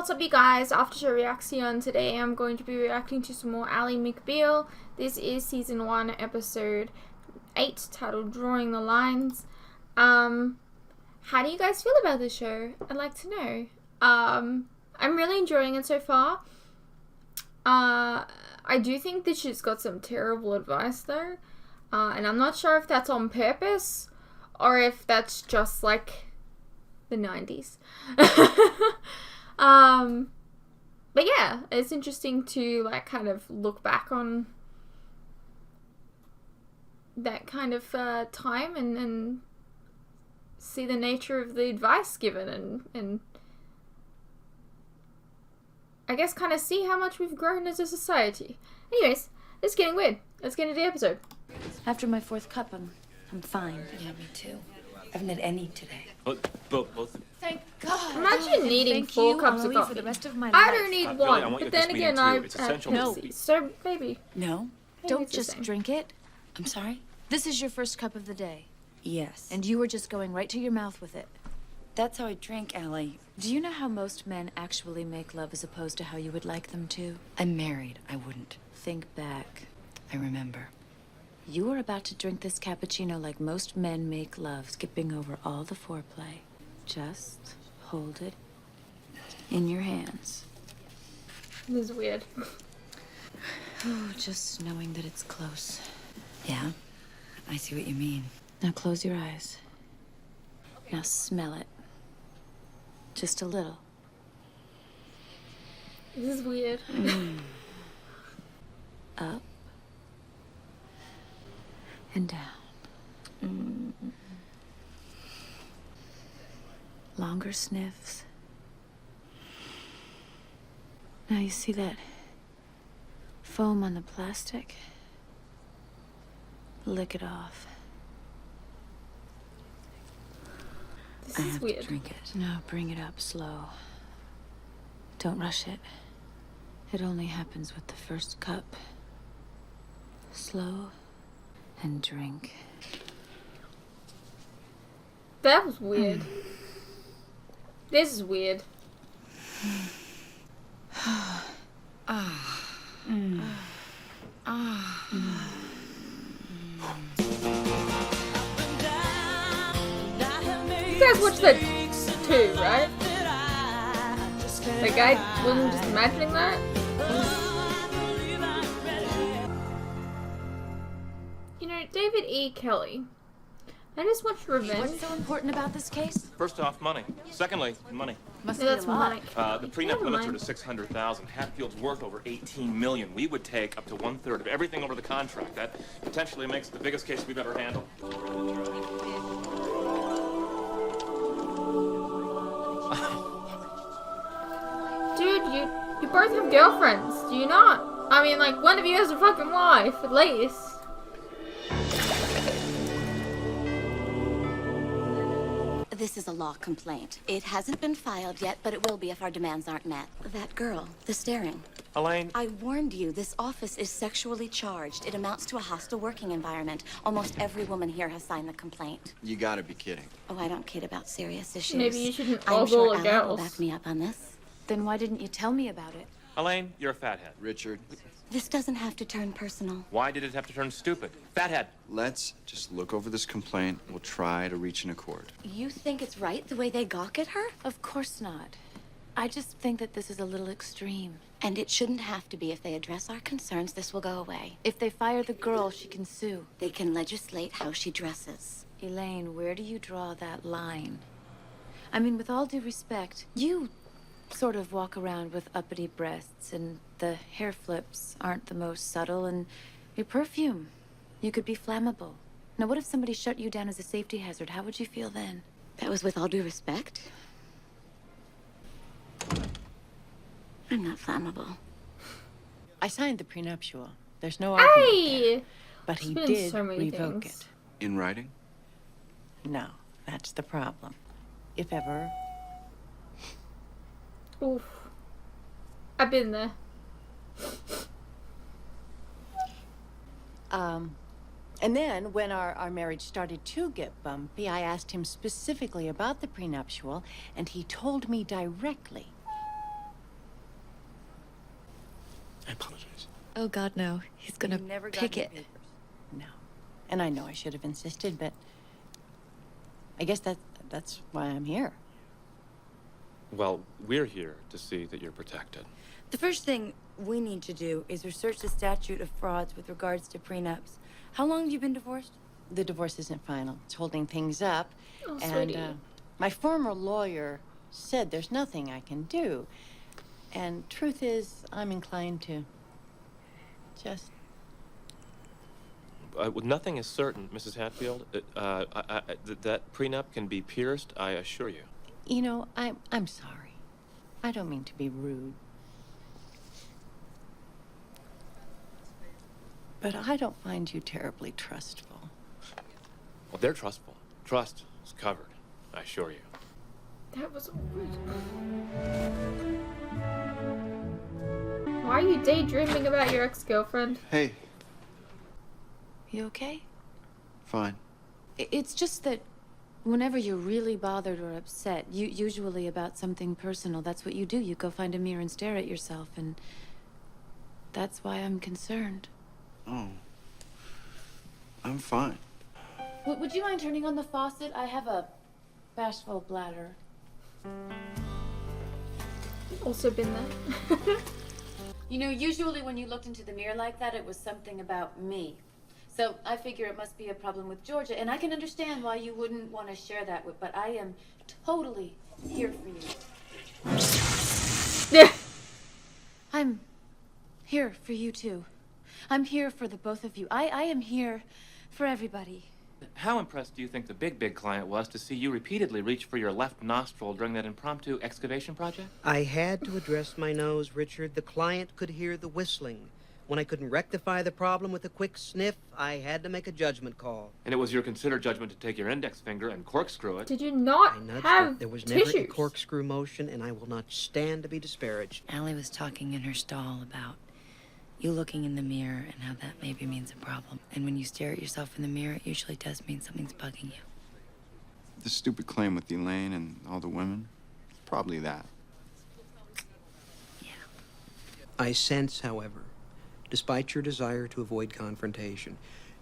What's up, you guys? After show reaction, today I'm going to be reacting to some more Ally McBeal. This is season 1, episode 8, titled Drawing the Lines. How do you guys feel about this show? I'd like to know. I'm really enjoying it so far. I do think that she's got some terrible advice though, and I'm not sure if that's on purpose or if that's just like the 90s. But yeah, it's interesting to like kind of look back on that kind of time and see the nature of the advice given and I guess kind of see how much we've grown as a society. Anyways, it's getting weird. Let's get into the episode. After my 4th cup, I'm fine. Yeah, me too. I haven't had any today. Both. Thank God. Imagine needing 4 cups of coffee. For the rest of my life. I don't need Really, one, I want you but at then this again, meeting, I too. It's have essential to Pepsi. see. So maybe. No, Maybe don't it's the just same. drink it. I'm sorry? This is your first cup of the day, Yes. and you were just going right to your mouth with it. That's how I drink, Allie. Do you know how most men actually make love as opposed to how you would like them to? I'm married. I wouldn't. Think back. I remember. You were about to drink this cappuccino like most men make love, skipping over all the foreplay. Just hold it in your hands. This is weird. Oh, just knowing that it's close. Yeah? I see what you mean. Now close your eyes. Now smell it. Just a little. This is weird. Up and down. Longer sniffs. Now you see that foam on the plastic? Lick it off. This I is have weird. to drink it. Now bring it up slow. Don't rush it. It only happens with the first cup. Slow and drink. That was weird. This is weird. You guys watched that too, right? The guy wasn't just imagining that? You know, David E. Kelly. I just watched Revenge. What's so important about this case? First off, money. Secondly, money. Must Yeah, that's Mike. The prenup Never limits are mind. to 600,000. Hatfield's worth over 18 million. We would take up to 1/3 of everything over the contract. That potentially makes it the biggest case we've ever handled. Dude, you both have girlfriends, do you not? I mean, like, one of you has a fucking wife, at least. This is a law complaint. It hasn't been filed yet, but it will be if our demands aren't met. That girl, the staring. Elaine, I warned you, this office is sexually charged. It amounts to a hostile working environment. Almost every woman here has signed the complaint. You gotta be kidding. Oh, I don't kid about serious issues. Maybe you shouldn't I'm ogle sure a Ally will girls. back me up on this. Then why didn't you tell me about it? Elaine, you're a fathead. Richard, This doesn't have to turn personal. Why did it have to turn stupid? Fathead. let's just look over this complaint. We'll try to reach an accord. You think it's right the way they gawk at her? Of course not. I just think that this is a little extreme. And it shouldn't have to be. If they address our concerns, this will go away. If they fire the girl, she can sue. They can legislate how she dresses. Elaine, where do you draw that line? I mean, with all due respect, you sort of walk around with uppity breasts, and the hair flips aren't the most subtle, and your perfume, you could be flammable. Now, what if somebody shut you down as a safety hazard? How would you feel then? That was with all due respect. I'm not flammable. I signed the prenuptial. There's no argument there. Hey! But he There's been did so many revoke things. In writing? it. No, that's the problem. If ever. Oof. I've been there. And then, when our marriage started to get bumpy, I asked him specifically about the prenuptial, and he told me directly I apologize. Oh, God, no. He's gonna You never got pick any it. papers. No. And I know I should have insisted, but I guess that's why I'm here. Well, we're here to see that you're protected. The first thing we need to do is research the statute of frauds with regards to prenups. How long have you been divorced? The divorce isn't final. It's holding things up. Oh, And sweetie. my former lawyer said there's nothing I can do. And truth is, I'm inclined to just... Nothing is certain, Mrs. Hatfield. That prenup can be pierced, I assure you. You know, I'm sorry. I don't mean to be rude. But I don't find you terribly trustful. Well, they're trustful. Trust is covered, I assure you. That was awkward. Why are you daydreaming about your ex-girlfriend? Hey, You okay? fine. It's just that whenever you're really bothered or upset, usually about something personal, that's what you do. You go find a mirror and stare at yourself, and that's why I'm concerned. Oh. I'm fine. Would you mind turning on the faucet? I have a bashful bladder. Also been there. You know, usually when you looked into the mirror like that, it was something about me. So I figure it must be a problem with Georgia, and I can understand why you wouldn't want to share that with, but I am totally here for you. Yeah. I'm here for you too. I'm here for the both of you. I am here for everybody. How impressed do you think the big client was to see you repeatedly reach for your left nostril during that impromptu excavation project? I had to address my nose, Richard. The client could hear the whistling. When I couldn't rectify the problem with a quick sniff, I had to make a judgment call. And it was your considered judgment to take your index finger and corkscrew it. Did you not I nudged have it. There was never a tissues? corkscrew motion, and I will not stand to be disparaged. Allie was talking in her stall about you looking in the mirror and how that maybe means a problem. And when you stare at yourself in the mirror, it usually does mean something's bugging you. The stupid claim with Elaine and all the women, probably that. I sense, however, despite your desire to avoid confrontation,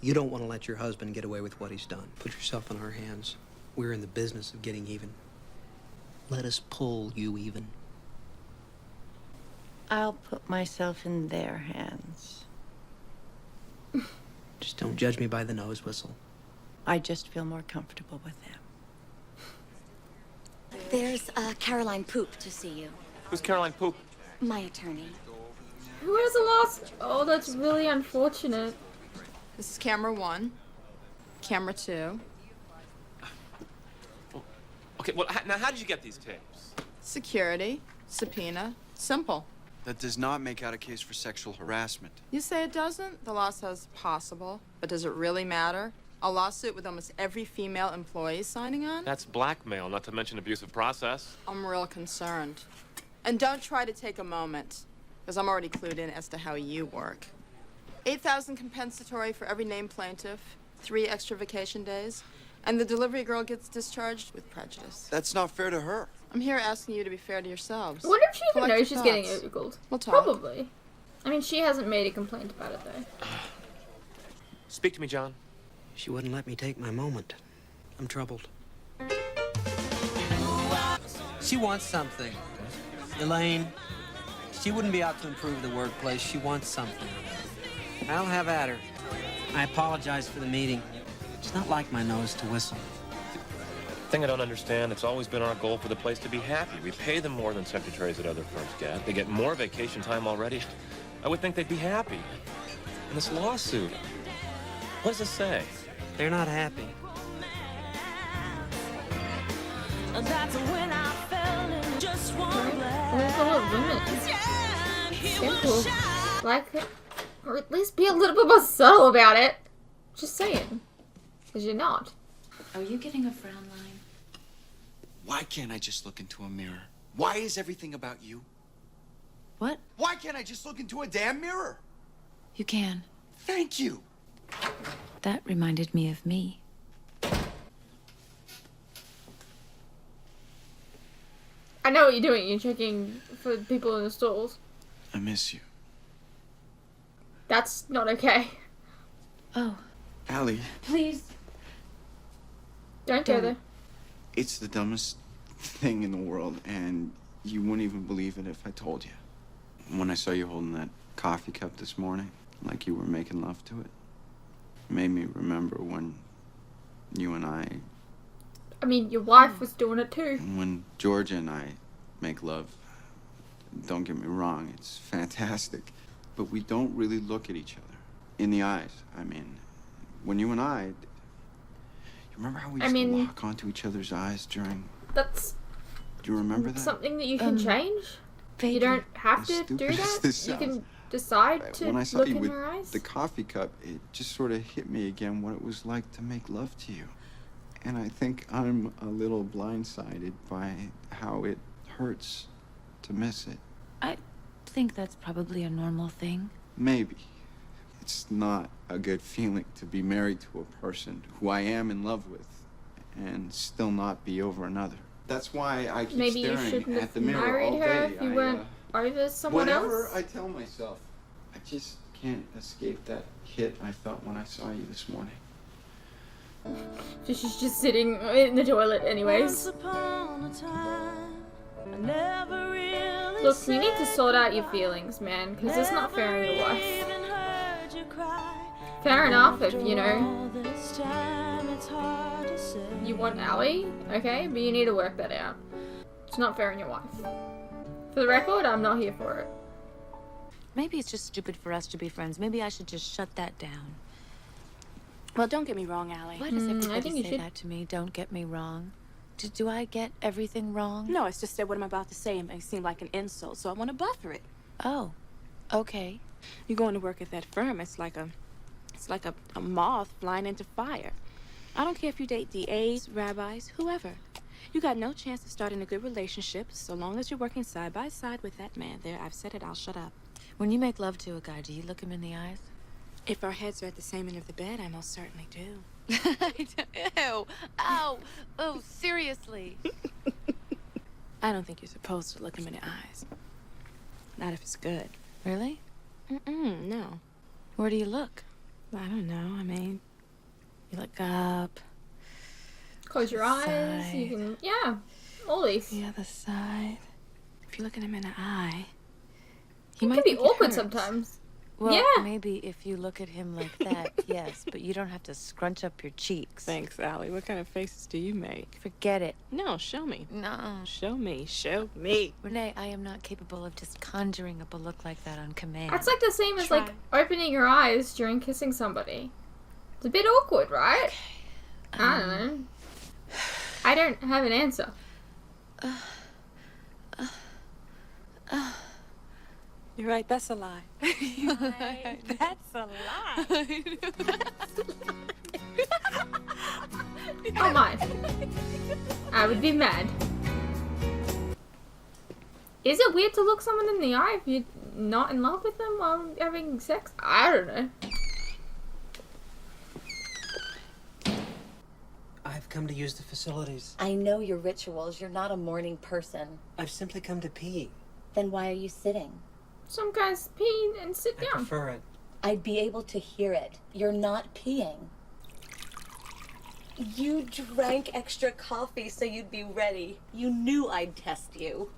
you don't want to let your husband get away with what he's done. Put yourself in our hands. We're in the business of getting even. Let us pull you even. I'll put myself in their hands. Just don't judge me by the nose whistle. I just feel more comfortable with them. There's Caroline Poop to see you. Who's Caroline Poop? My attorney. Who has a lost? Oh, that's really unfortunate. This is camera 1, camera 2. Okay, well, now how did you get these tapes? Security, subpoena, simple. That does not make out a case for sexual harassment. You say it doesn't? The law says possible. But does it really matter? A lawsuit with almost every female employee signing on? That's blackmail, not to mention abusive process. I'm real concerned. And don't try to take a moment, because I'm already clued in as to how you work. 8,000 compensatory for every named plaintiff, 3 extra vacation days, and the delivery girl gets discharged with prejudice. That's not fair to her. I'm here asking you to be fair to yourselves. I wonder if she even Collect knows your she's getting thoughts. ogled. We'll talk. Probably. I mean, she hasn't made a complaint about it, though. Speak to me, John. She wouldn't let me take my moment. I'm troubled. She wants something. Elaine, she wouldn't be out to improve the workplace. She wants something. I'll have at her. I apologize for the meeting. It's not like my nose to whistle. Thing I don't understand, it's always been our goal for the place to be happy. We pay them more than secretaries at other firms get. They get more vacation time already. I would think they'd be happy. And this lawsuit, what does it say? They're not happy. There's a lot of women. Simple. Like it. Or at least be a little bit more subtle about it. Just saying. Because you're not. Are you getting a frown line? Why can't I just look into a mirror? Why is everything about you? What? Why can't I just look into a damn mirror? You can. Thank you. That reminded me of me. I know what you're doing. You're checking for people in the stalls. I miss you. That's not okay. Oh, Allie, please. Don't go there. it's the dumbest thing in the world, and you wouldn't even believe it if I told you. When I saw you holding that coffee cup this morning, like you were making love to it, made me remember when you and I, I mean, your wife was doing it too. when Georgia and I make love. Don't get me wrong, it's fantastic. But we don't really look at each other in the eyes. I mean, when you and I, you remember how we used to lock onto each other's eyes during... That's Do you remember that? something that you can change. Vaguely. You don't have As to do stupid as that. this You can sounds, decide to when I saw look you in with her eyes. the coffee cup, it just sort of hit me again what it was like to make love to you. And I think I'm a little blindsided by how it hurts to miss it. I think that's probably a normal thing. Maybe. It's not a good feeling to be married to a person who I am in love with and still not be over another. That's why I keep Maybe you staring shouldn't at have the mirror married all her day. if you weren't over someone Whatever else. I tell myself, I just can't escape that hit I felt when I saw you this morning. So she's just sitting in the toilet anyways. Look, you need to sort out your feelings, man, because it's not fair on your wife. Fair enough if, you know, you want Allie, okay, but you need to work that out. It's not fair on your wife. For the record, I'm not here for it. Maybe it's just stupid for us to be friends. Maybe I should just shut that down. Well, don't get me wrong, Allie. Why does I everybody think you say should. that to me? Don't get me wrong. Do I get everything wrong? No, it's just that what I'm about to say may seem like an insult, so I want to buffer it. Oh, okay. You're going to work at that firm. It's like a moth flying into fire. I don't care if you date DAs, rabbis, whoever. You got no chance of starting a good relationship so long as you're working side by side with that man. There, I've said it. I'll shut up. When you make love to a guy, do you look him in the eyes? If our heads are at the same end of the bed, I most certainly do. Ew. Ow. Oh, seriously. I don't think you're supposed to look him in the eyes. Not if it's good. Really? No. Where do you look? I don't know. I mean, you look up. Close your eyes, you can, yeah, all these. The other side. If you look at him in the eye, It can be awkward sometimes. Well, Yeah. maybe if you look at him like that, yes, but you don't have to scrunch up your cheeks. Thanks, Allie. What kind of faces do you make? Forget it. No, show me. No. Show me. Show me. Renee, I am not capable of just conjuring up a look like that on command. That's like the same as like opening your eyes during kissing somebody. It's a bit awkward, right? I don't know. I don't have an answer. You're right. That's a lie. That's a lie. Oh my. I would be mad. Is it weird to look someone in the eye if you're not in love with them while having sex? I don't know. I've come to use the facilities. I know your rituals. You're not a morning person. I've simply come to pee. Then why are you sitting? Some guys pee and sit I down. prefer it. I'd be able to hear it. You're not peeing. You drank extra coffee so you'd be ready. You knew I'd test you.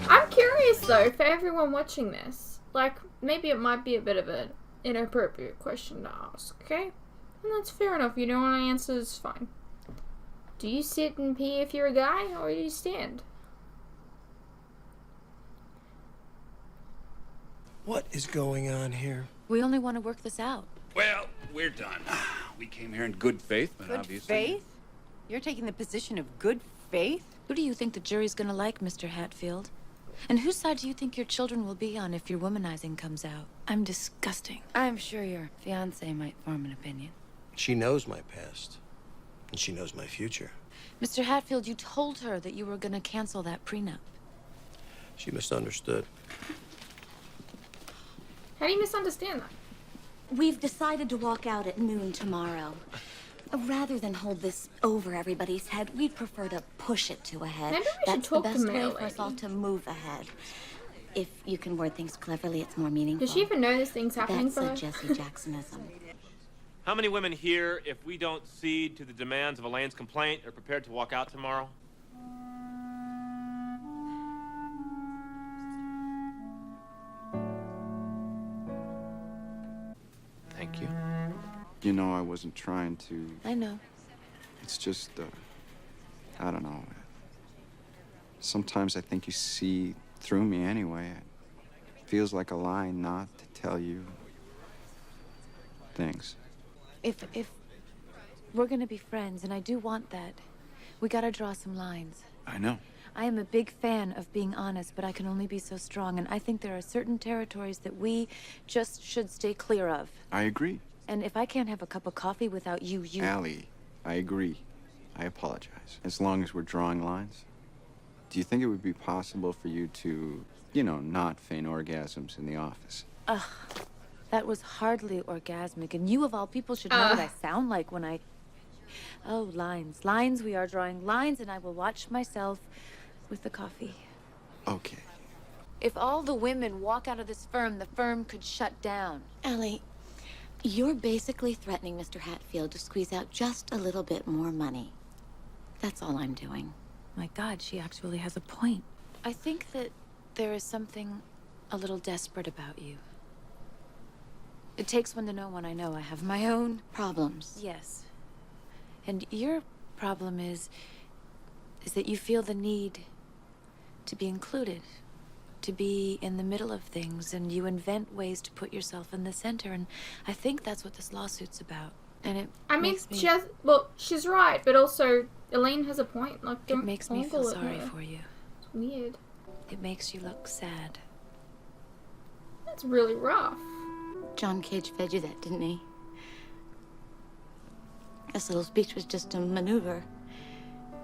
I'm curious though, for everyone watching this, like maybe it might be a bit of an inappropriate question to ask, okay? And that's fair enough. You don't want to answer, it's fine. Do you sit and pee if you're a guy, or do you stand? What is going on here? We only want to work this out. Well, we're done. We came here in good faith, but Good obviously... faith? You're taking the position of good faith? Who do you think the jury's gonna like, Mr. Hatfield? And whose side do you think your children will be on if your womanizing comes out? I'm disgusting. I'm sure your fiance might form an opinion. She knows my past, and she knows my future. Mr. Hatfield, you told her that you were gonna cancel that prenup. She misunderstood. How do you misunderstand that? We've decided to walk out at noon tomorrow. Rather than hold this over everybody's head, we'd prefer to push it to a head. Maybe we should That's talk the to best way Mail for us all Lady. to move ahead. If you can word things cleverly, it's more meaningful. Does she even know this thing's happening That's for a her? Jesse Jacksonism. How many women here, if we don't cede to the demands of Elaine's complaint, are prepared to walk out tomorrow? Thank you. You know, I wasn't trying to. I know. It's just, I don't know. Sometimes I think you see through me anyway. It feels like a lie not to tell you things. If we're gonna be friends, and I do want that, we gotta draw some lines. I know. I am a big fan of being honest, but I can only be so strong, and I think there are certain territories that we just should stay clear of. I agree. And if I can't have a cup of coffee without you... Allie, I agree. I apologize. As long as we're drawing lines. Do you think it would be possible for you to, you know, not feign orgasms in the office? Ugh, that was hardly orgasmic, and you of all people should know what I sound like when I... Oh, lines. Lines, we are drawing lines, and I will watch myself with the coffee. Okay. If all the women walk out of this firm, the firm could shut down. Allie, you're basically threatening Mr. Hatfield to squeeze out just a little bit more money. That's all I'm doing. My God, she actually has a point. I think that there is something a little desperate about you. It takes one to know one. I know I have my own problems. Yes. And your problem is that you feel the need to be included, to be in the middle of things, and you invent ways to put yourself in the center, and I think that's what this lawsuit's about. And it makes me... she's right, but also Elaine has a point. Like, It makes me feel ogle at sorry her. for you. It's weird. It makes you look sad. That's really rough. John Cage fed you that, didn't he? This little speech was just a maneuver.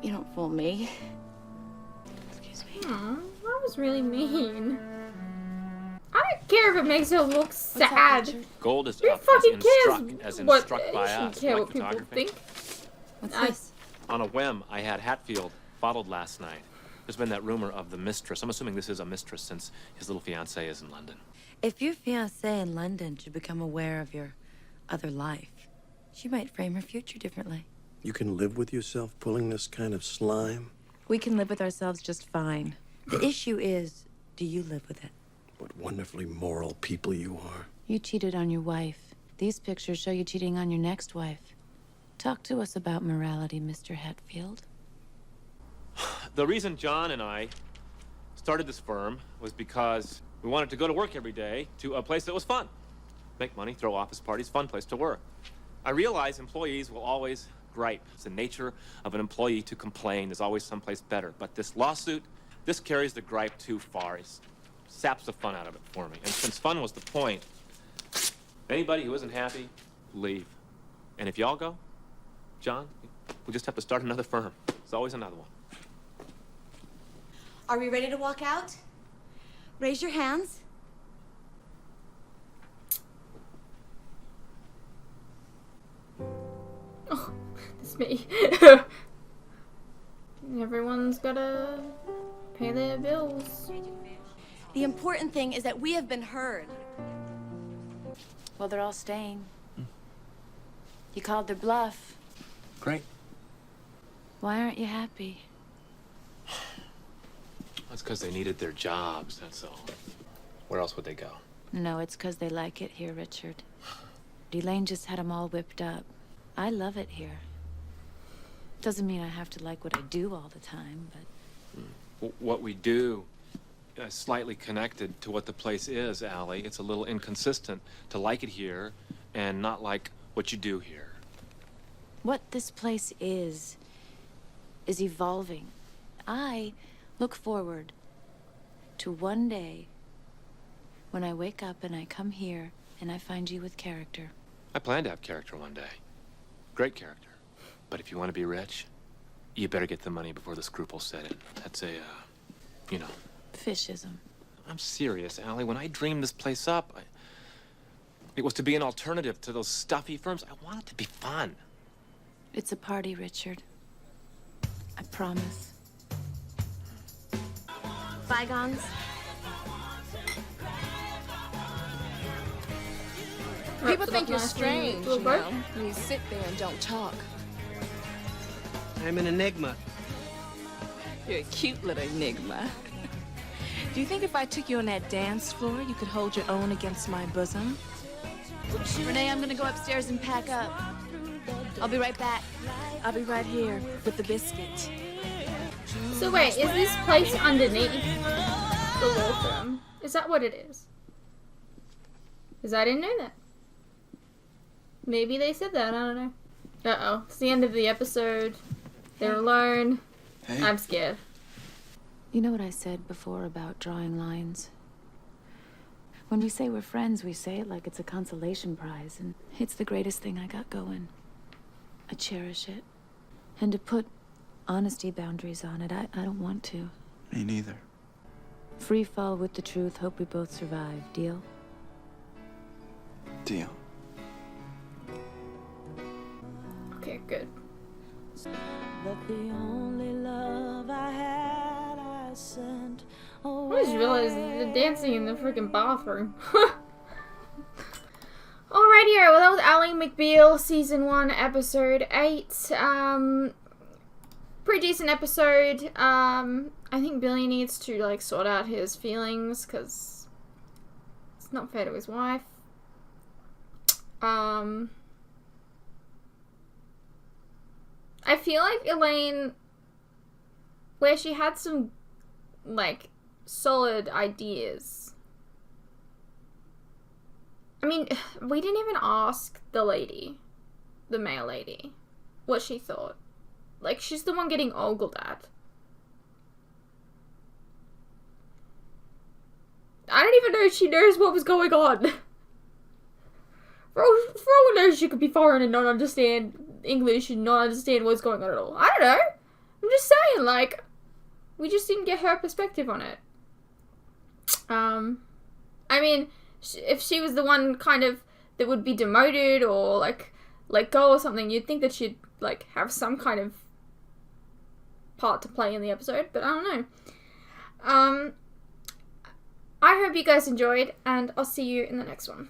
You don't fool me. Excuse me. That was really mean. I don't care if it makes her look sad. Gold is Who up, fucking as cares in what struck you by shouldn't us. care Like what people photography. think. What's this? On a whim, I had Hatfield followed last night. There's been that rumor of the mistress. I'm assuming this is a mistress since his little fiancée is in London. If your fiancée in London should become aware of your other life, she might frame her future differently. You can live with yourself pulling this kind of slime? We can live with ourselves just fine. The issue is, do you live with it? What wonderfully moral people you are. You cheated on your wife. These pictures show you cheating on your next wife. Talk to us about morality, Mr. Hatfield. The reason John and I started this firm was because we wanted to go to work every day to a place that was fun. Make money, throw office parties, fun place to work. I realize employees will always gripe. It's the nature of an employee to complain. There's always someplace better. But this lawsuit, this carries the gripe too far. It saps the fun out of it for me. And since fun was the point, anybody who isn't happy, leave. And if y'all go, John, we'll just have to start another firm. There's always another one. Are we ready to walk out? Raise your hands. Oh, it's me. Everyone's gotta pay their bills. The important thing is that we have been heard. Well, they're all staying. You called their bluff. Great. Why aren't you happy? That's because they needed their jobs, that's all. Where else would they go? No, it's because they like it here, Richard. Elaine just had them all whipped up. I love it here. Doesn't mean I have to like what I do all the time, but... What we do is slightly connected to what the place is, Allie. It's a little inconsistent to like it here and not like what you do here. What this place is evolving. I look forward to one day when I wake up and I come here and I find you with character. I plan to have character one day. Great character. But if you want to be rich, you better get the money before the scruples set in. That's a, you know. Fishism. I'm serious, Allie. When I dreamed this place up, it was to be an alternative to those stuffy firms. I want it to be fun. It's a party, Richard. I promise. Bygones, People the think you're last strange, thing you know, when you sit there and don't talk. I'm an enigma. You're a cute little enigma. Do you think if I took you on that dance floor, you could hold your own against my bosom? Renee, I'm gonna go upstairs and pack up. I'll be right back. I'll be right here with the biscuit. So wait, is this place underneath the law firm? Is that what it is? Because I didn't know that. Maybe they said that, I don't know. Uh-oh, it's the end of the episode. They're alone. Hey. I'm scared. You know what I said before about drawing lines? When we say we're friends, we say it like it's a consolation prize, and it's the greatest thing I got going. I cherish it. And to put honesty boundaries on it, I don't want to. Me neither. Free fall with the truth, hope we both survive. Deal? Deal. Okay, good. But the only love I had, I sent away. I just realized they're dancing in the freaking bathroom. Alrighty, well that was Ally McBeal, Season 1, Episode 8. Pretty decent episode. I think Billy needs to, like, sort out his feelings, because it's not fair to his wife. I feel like Elaine, where she had some, like, solid ideas. I mean, we didn't even ask the lady, the male lady, what she thought. Like, she's the one getting ogled at. I don't even know if she knows what was going on. For all we know, she could be foreign and not understand English and not understand what's going on at all. I don't know. I'm just saying, like, we just didn't get her perspective on it. I mean, if she was the one kind of that would be demoted or, like, let go or something, you'd think that she'd, like, have some kind of part to play in the episode, but I don't know. I hope you guys enjoyed, and I'll see you in the next one.